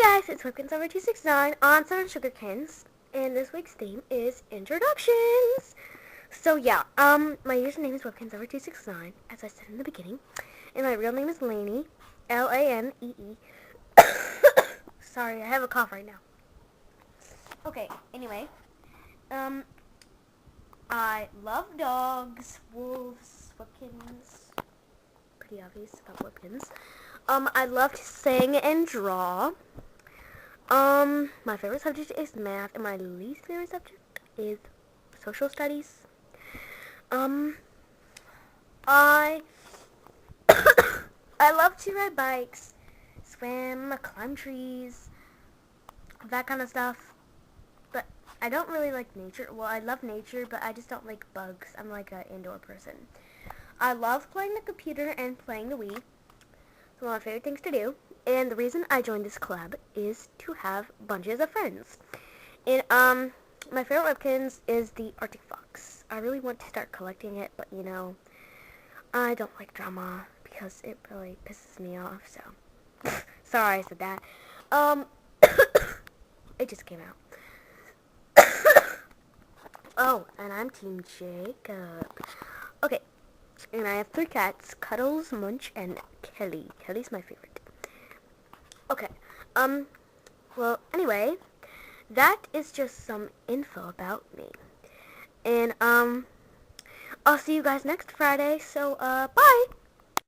Hi guys, it's Whipkins269 on Seven Sugarcans, and this week's theme is introductions. So yeah, my username is Whipkins269, as I said in the beginning, and my real name is Lanee, Lanee. Sorry, I have a cough right now. Okay, anyway, I love dogs, wolves, Whipkins. Pretty obvious about Whipkins. I love to sing and draw. My favorite subject is math, and my least favorite subject is social studies. I I love to ride bikes, swim, climb trees, that kind of stuff. But I don't really like nature. Well, I love nature, but I just don't like bugs. I'm like an indoor person. I love playing the computer and playing the Wii. It's one of my favorite things to do. And the reason I joined this club is to have bunches of friends. And, my favorite Whipkins is the Arctic Fox. I really want to start collecting it, but, I don't like drama because it really pisses me off, so. Sorry I said that. It just came out. Oh, and I'm Team Jacob. Okay, and I have 3 cats, Cuddles, Munch, and Kelly. Kelly's my favorite. Okay, well, anyway, that is just some info about me. And, I'll see you guys next Friday, so, bye!